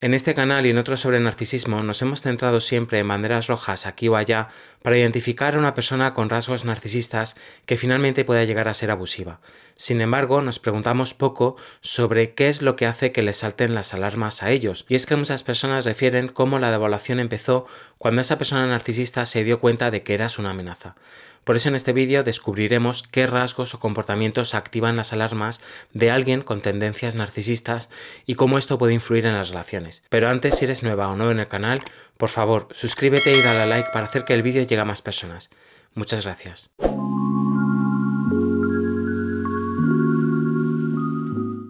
En este canal y en otros sobre narcisismo nos hemos centrado siempre en banderas rojas aquí o allá para identificar a una persona con rasgos narcisistas que finalmente pueda llegar a ser abusiva. Sin embargo, nos preguntamos poco sobre qué es lo que hace que les salten las alarmas a ellos, y es que muchas personas refieren cómo la devaluación empezó cuando esa persona narcisista se dio cuenta de que eras una amenaza. Por eso en este vídeo descubriremos qué rasgos o comportamientos activan las alarmas de alguien con tendencias narcisistas y cómo esto puede influir en las relaciones. Pero antes, si eres nueva o nuevo en el canal, por favor, suscríbete y dale a like para hacer que el vídeo llegue a más personas. Muchas gracias.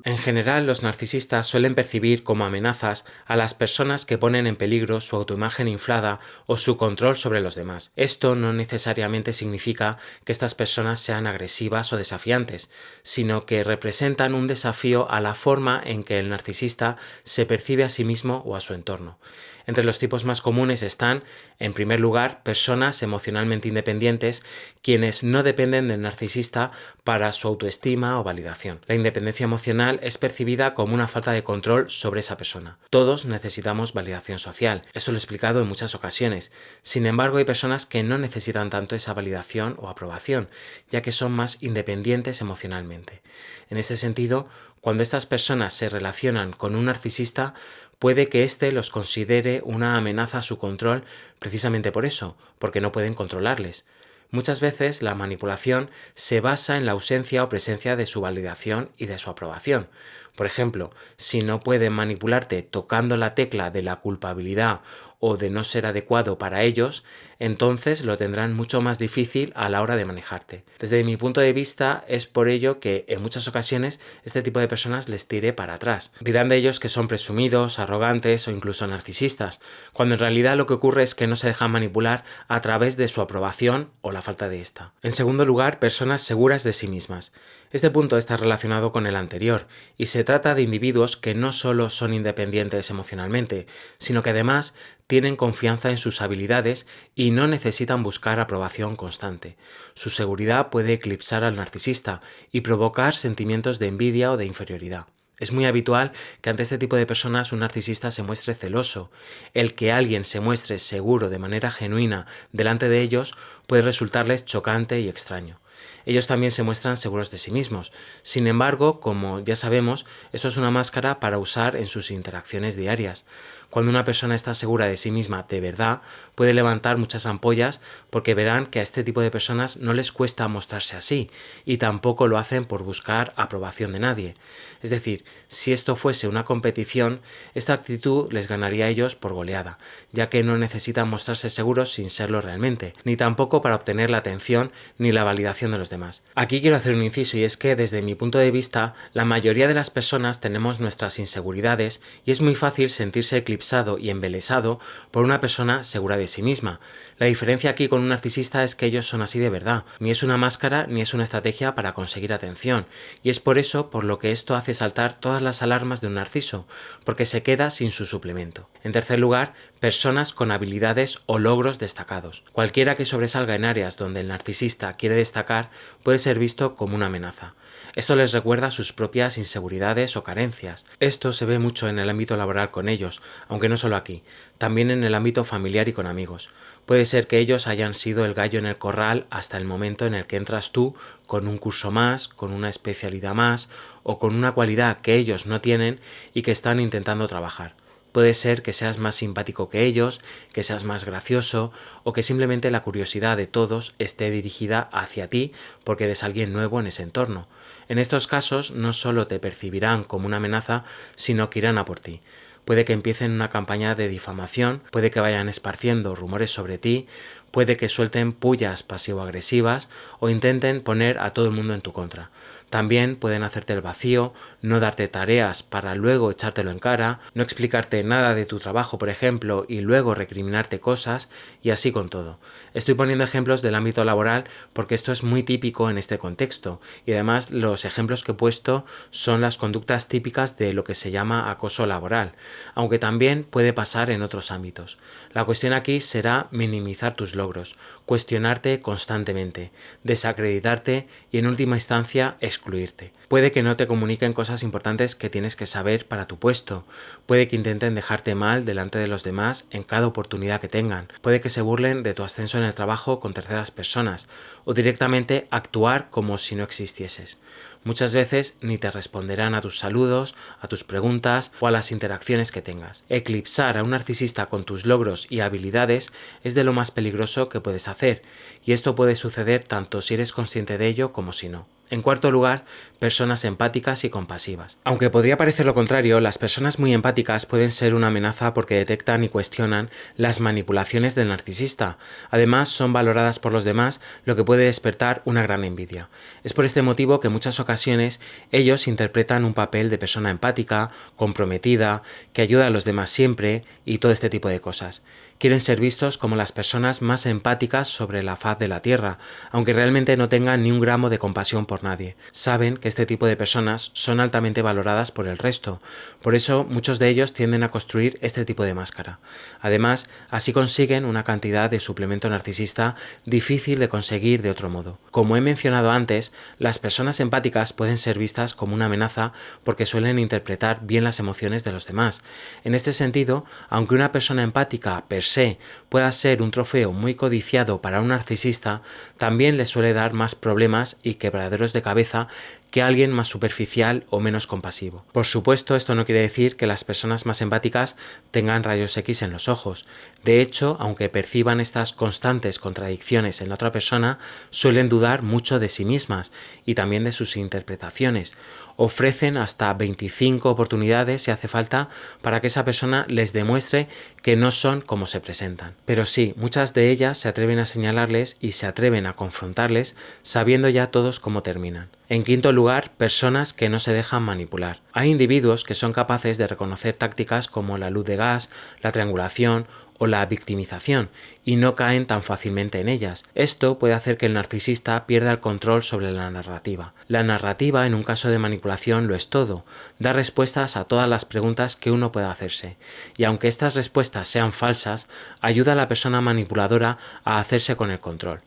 En general, los narcisistas suelen percibir como amenazas a las personas que ponen en peligro su autoimagen inflada o su control sobre los demás. Esto no necesariamente significa que estas personas sean agresivas o desafiantes, sino que representan un desafío a la forma en que el narcisista se percibe a sí mismo o a su entorno. Entre los tipos más comunes están, en primer lugar, personas emocionalmente independientes, quienes no dependen del narcisista para su autoestima o validación. La independencia emocional es percibida como una falta de control sobre esa persona. Todos necesitamos validación social, esto lo he explicado en muchas ocasiones. Sin embargo, hay personas que no necesitan tanto esa validación o aprobación, ya que son más independientes emocionalmente. En ese sentido, cuando estas personas se relacionan con un narcisista, puede que éste los considere una amenaza a su control precisamente por eso, porque no pueden controlarles. Muchas veces la manipulación se basa en la ausencia o presencia de su validación y de su aprobación. Por ejemplo, si no pueden manipularte tocando la tecla de la culpabilidad o de no ser adecuado para ellos, entonces lo tendrán mucho más difícil a la hora de manejarte. Desde mi punto de vista, es por ello que en muchas ocasiones este tipo de personas les tire para atrás. Dirán de ellos que son presumidos, arrogantes o incluso narcisistas, cuando en realidad lo que ocurre es que no se dejan manipular a través de su aprobación o la falta de esta. En segundo lugar, personas seguras de sí mismas. Este punto está relacionado con el anterior, y se trata de individuos que no solo son independientes emocionalmente, sino que además tienen confianza en sus habilidades y no necesitan buscar aprobación constante. Su seguridad puede eclipsar al narcisista y provocar sentimientos de envidia o de inferioridad. Es muy habitual que ante este tipo de personas un narcisista se muestre celoso. El que alguien se muestre seguro de manera genuina delante de ellos puede resultarles chocante y extraño. Ellos también se muestran seguros de sí mismos. Sin embargo, como ya sabemos, esto es una máscara para usar en sus interacciones diarias. Cuando una persona está segura de sí misma de verdad, puede levantar muchas ampollas porque verán que a este tipo de personas no les cuesta mostrarse así y tampoco lo hacen por buscar aprobación de nadie. Es decir, si esto fuese una competición, esta actitud les ganaría a ellos por goleada, ya que no necesitan mostrarse seguros sin serlo realmente, ni tampoco para obtener la atención ni la validación de los demás. Aquí quiero hacer un inciso, y es que desde mi punto de vista, la mayoría de las personas tenemos nuestras inseguridades y es muy fácil sentirse eclipsado y embelesado por una persona segura de sí misma. La diferencia aquí con un narcisista es que ellos son así de verdad, ni es una máscara ni es una estrategia para conseguir atención, y es por eso por lo que esto hace saltar todas las alarmas de un narciso, porque se queda sin su suplemento. En tercer lugar, personas con habilidades o logros destacados. Cualquiera que sobresalga en áreas donde el narcisista quiere destacar puede ser visto como una amenaza. Esto les recuerda sus propias inseguridades o carencias. Esto se ve mucho en el ámbito laboral con ellos, aunque no solo aquí, también en el ámbito familiar y con amigos. Puede ser que ellos hayan sido el gallo en el corral hasta el momento en el que entras tú con un curso más, con una especialidad más o con una cualidad que ellos no tienen y que están intentando trabajar. Puede ser que seas más simpático que ellos, que seas más gracioso o que simplemente la curiosidad de todos esté dirigida hacia ti porque eres alguien nuevo en ese entorno. En estos casos no solo te percibirán como una amenaza, sino que irán a por ti. Puede que empiecen una campaña de difamación, puede que vayan esparciendo rumores sobre ti, puede que suelten pullas pasivo-agresivas o intenten poner a todo el mundo en tu contra. También pueden hacerte el vacío, no darte tareas para luego echártelo en cara, no explicarte nada de tu trabajo, por ejemplo, y luego recriminarte cosas, y así con todo. Estoy poniendo ejemplos del ámbito laboral porque esto es muy típico en este contexto, y además los ejemplos que he puesto son las conductas típicas de lo que se llama acoso laboral, aunque también puede pasar en otros ámbitos. La cuestión aquí será minimizar tus logros, cuestionarte constantemente, desacreditarte y en última instancia excluirte. Puede que no te comuniquen cosas importantes que tienes que saber para tu puesto, puede que intenten dejarte mal delante de los demás en cada oportunidad que tengan, puede que se burlen de tu ascenso en el trabajo con terceras personas o directamente actuar como si no existieses. Muchas veces ni te responderán a tus saludos, a tus preguntas o a las interacciones que tengas. Eclipsar a un narcisista con tus logros y habilidades es de lo más peligroso que puedes hacer, y esto puede suceder tanto si eres consciente de ello como si no. En cuarto lugar, personas empáticas y compasivas. Aunque podría parecer lo contrario, las personas muy empáticas pueden ser una amenaza porque detectan y cuestionan las manipulaciones del narcisista. Además, son valoradas por los demás, lo que puede despertar una gran envidia. Es por este motivo que en muchas ocasiones ellos interpretan un papel de persona empática, comprometida, que ayuda a los demás siempre y todo este tipo de cosas. Quieren ser vistos como las personas más empáticas sobre la faz de la Tierra, aunque realmente no tengan ni un gramo de compasión por nadie. Saben que este tipo de personas son altamente valoradas por el resto, por eso muchos de ellos tienden a construir este tipo de máscara. Además, así consiguen una cantidad de suplemento narcisista difícil de conseguir de otro modo. Como he mencionado antes, las personas empáticas pueden ser vistas como una amenaza porque suelen interpretar bien las emociones de los demás. En este sentido, aunque una persona empática per se pueda ser un trofeo muy codiciado para un narcisista, también le suele dar más problemas y quebraderos de cabeza que alguien más superficial o menos compasivo. Por supuesto, esto no quiere decir que las personas más empáticas tengan rayos X en los ojos. De hecho, aunque perciban estas constantes contradicciones en la otra persona, suelen dudar mucho de sí mismas y también de sus interpretaciones. Ofrecen hasta 25 oportunidades si hace falta para que esa persona les demuestre que no son como se presentan. Pero sí, muchas de ellas se atreven a señalarles y se atreven a confrontarles sabiendo ya todos cómo terminan. En quinto lugar, personas que no se dejan manipular. Hay individuos que son capaces de reconocer tácticas como la luz de gas, la triangulación o la victimización y no caen tan fácilmente en ellas. Esto puede hacer que el narcisista pierda el control sobre la narrativa. La narrativa en un caso de manipulación lo es todo, da respuestas a todas las preguntas que uno pueda hacerse y aunque estas respuestas sean falsas, ayuda a la persona manipuladora a hacerse con el control.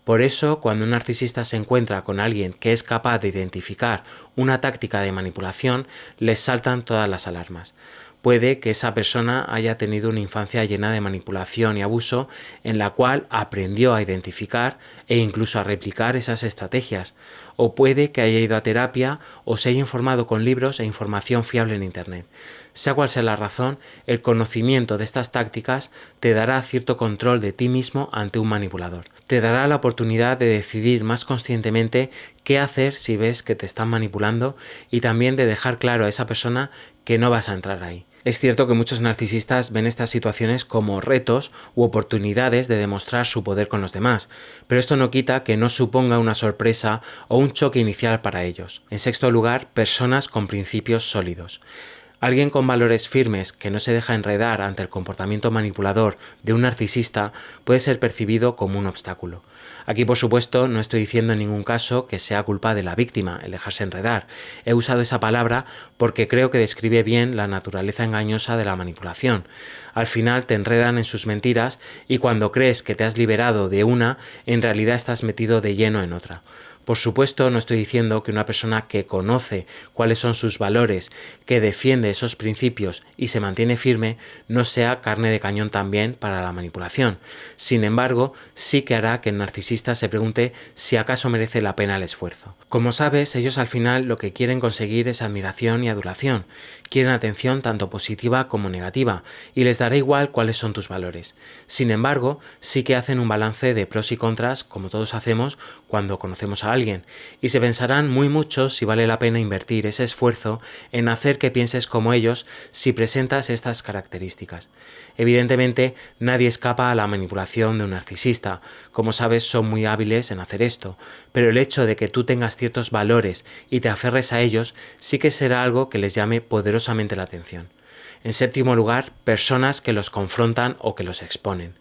Por eso, cuando un narcisista se encuentra con alguien que es capaz de identificar una táctica de manipulación, les saltan todas las alarmas. Puede que esa persona haya tenido una infancia llena de manipulación y abuso en la cual aprendió a identificar e incluso a replicar esas estrategias. O puede que haya ido a terapia o se haya informado con libros e información fiable en Internet. Sea cual sea la razón, el conocimiento de estas tácticas te dará cierto control de ti mismo ante un manipulador. Te dará la oportunidad de decidir más conscientemente qué hacer si ves que te están manipulando y también de dejar claro a esa persona que no vas a entrar ahí. Es cierto que muchos narcisistas ven estas situaciones como retos u oportunidades de demostrar su poder con los demás, pero esto no quita que no suponga una sorpresa o un choque inicial para ellos. En sexto lugar, personas con principios sólidos. Alguien con valores firmes que no se deja enredar ante el comportamiento manipulador de un narcisista puede ser percibido como un obstáculo. Aquí, por supuesto, no estoy diciendo en ningún caso que sea culpa de la víctima el dejarse enredar. He usado esa palabra porque creo que describe bien la naturaleza engañosa de la manipulación. Al final te enredan en sus mentiras y cuando crees que te has liberado de una, en realidad estás metido de lleno en otra. Por supuesto, no estoy diciendo que una persona que conoce cuáles son sus valores, que defiende esos principios y se mantiene firme, no sea carne de cañón también para la manipulación. Sin embargo, sí que hará que el narcisista se pregunte si acaso merece la pena el esfuerzo. Como sabes, ellos al final lo que quieren conseguir es admiración y adulación. Quieren atención tanto positiva como negativa y les dará igual cuáles son tus valores. Sin embargo, sí que hacen un balance de pros y contras, como todos hacemos cuando conocemos a alguien, y se pensarán muy mucho si vale la pena invertir ese esfuerzo en hacer que pienses como ellos si presentas estas características. Evidentemente, nadie escapa a la manipulación de un narcisista. Como sabes, son muy hábiles en hacer esto, pero el hecho de que tú tengas ciertos valores y te aferres a ellos sí que será algo que les llame poderosamente la atención. En séptimo lugar, personas que los confrontan o que los exponen.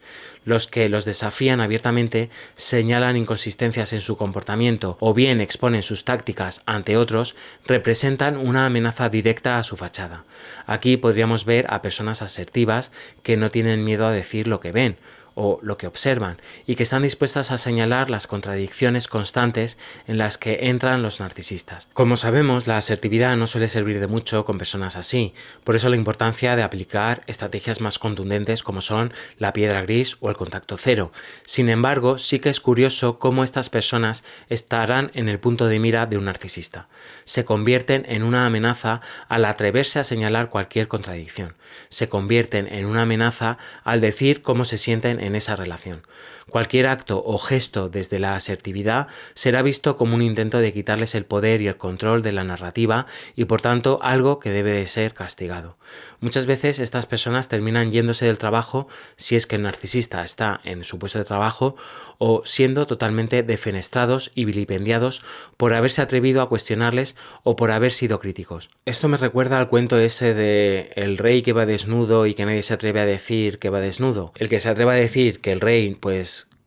Los que los desafían abiertamente señalan inconsistencias en su comportamiento o bien exponen sus tácticas ante otros, representan una amenaza directa a su fachada. Aquí podríamos ver a personas asertivas que no tienen miedo a decir lo que ven, o lo que observan, y que están dispuestas a señalar las contradicciones constantes en las que entran los narcisistas. Como sabemos, la asertividad no suele servir de mucho con personas así, por eso la importancia de aplicar estrategias más contundentes como son la piedra gris o el contacto cero. Sin embargo, sí que es curioso cómo estas personas estarán en el punto de mira de un narcisista. Se convierten en una amenaza al atreverse a señalar cualquier contradicción. Se convierten en una amenaza al decir cómo se sienten en esa relación. Cualquier acto o gesto desde la asertividad será visto como un intento de quitarles el poder y el control de la narrativa y por tanto algo que debe de ser castigado. Muchas veces estas personas terminan yéndose del trabajo si es que el narcisista está en su puesto de trabajo o siendo totalmente defenestrados y vilipendiados por haberse atrevido a cuestionarles o por haber sido críticos. Esto me recuerda al cuento ese de el rey que va desnudo y que nadie se atreve a decir que va desnudo. El que se atreva a decir que el rey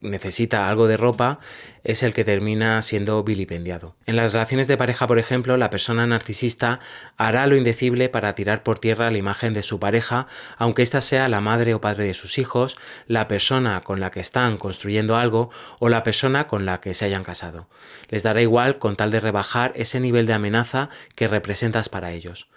necesita algo de ropa es el que termina siendo vilipendiado. En las relaciones de pareja, por ejemplo, la persona narcisista hará lo indecible para tirar por tierra la imagen de su pareja, aunque ésta sea la madre o padre de sus hijos, la persona con la que están construyendo algo o la persona con la que se hayan casado. Les dará igual con tal de rebajar ese nivel de amenaza que representas para ellos.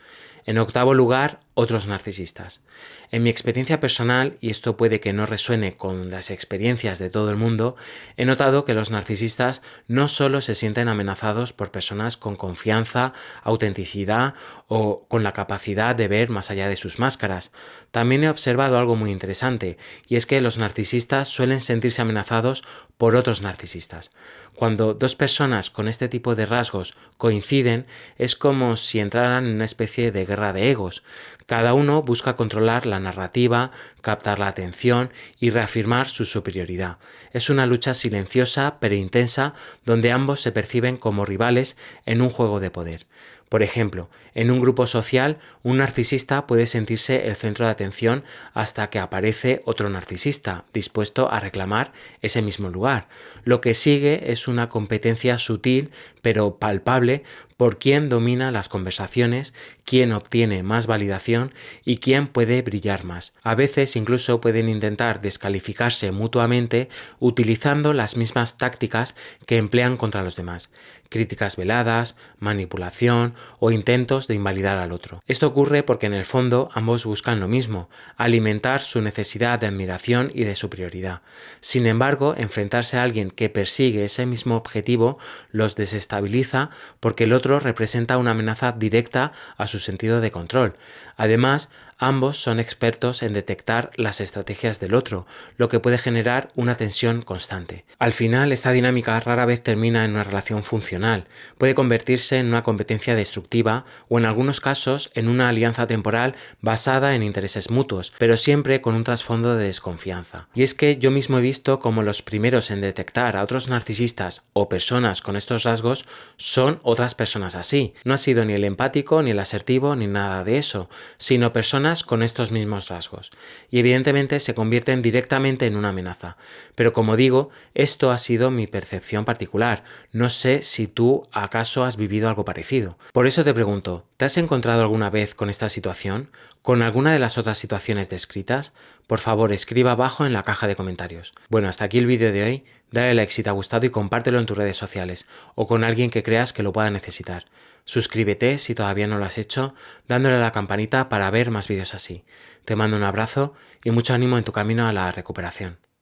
En octavo lugar, otros narcisistas. En mi experiencia personal, y esto puede que no resuene con las experiencias de todo el mundo, he notado que los narcisistas no solo se sienten amenazados por personas con confianza, autenticidad o con la capacidad de ver más allá de sus máscaras. También he observado algo muy interesante, y es que los narcisistas suelen sentirse amenazados por otros narcisistas. Cuando dos personas con este tipo de rasgos coinciden, es como si entraran en una especie de guerra de egos. Cada uno busca controlar la narrativa, captar la atención y reafirmar su superioridad. Es una lucha silenciosa pero intensa donde ambos se perciben como rivales en un juego de poder. Por ejemplo, en un grupo social, un narcisista puede sentirse el centro de atención hasta que aparece otro narcisista, dispuesto a reclamar ese mismo lugar. Lo que sigue es una competencia sutil pero palpable por quién domina las conversaciones, quién obtiene más validación y quién puede brillar más. A veces incluso pueden intentar descalificarse mutuamente utilizando las mismas tácticas que emplean contra los demás. Críticas veladas, manipulación o intentos de invalidar al otro. Esto ocurre porque en el fondo ambos buscan lo mismo, alimentar su necesidad de admiración y de superioridad. Sin embargo, enfrentarse a alguien que persigue ese mismo objetivo los desestabiliza porque el otro representa una amenaza directa a su sentido de control. Además, ambos son expertos en detectar las estrategias del otro, lo que puede generar una tensión constante. Al final, esta dinámica rara vez termina en una relación funcional. Puede convertirse en una competencia destructiva o en algunos casos en una alianza temporal basada en intereses mutuos, pero siempre con un trasfondo de desconfianza. Y es que yo mismo he visto como los primeros en detectar a otros narcisistas o personas con estos rasgos son otras personas así. No ha sido ni el empático, ni el asertivo, ni nada de eso, sino personas con estos mismos rasgos. Y evidentemente se convierten directamente en una amenaza. Pero como digo, esto ha sido mi percepción particular. No sé si tú acaso has vivido algo parecido. Por eso te pregunto, ¿te has encontrado alguna vez con esta situación? ¿Con alguna de las otras situaciones descritas? Por favor, escriba abajo en la caja de comentarios. Bueno, hasta aquí el vídeo de hoy. Dale like si te ha gustado y compártelo en tus redes sociales o con alguien que creas que lo pueda necesitar. Suscríbete si todavía no lo has hecho, dándole a la campanita para ver más vídeos así. Te mando un abrazo y mucho ánimo en tu camino a la recuperación.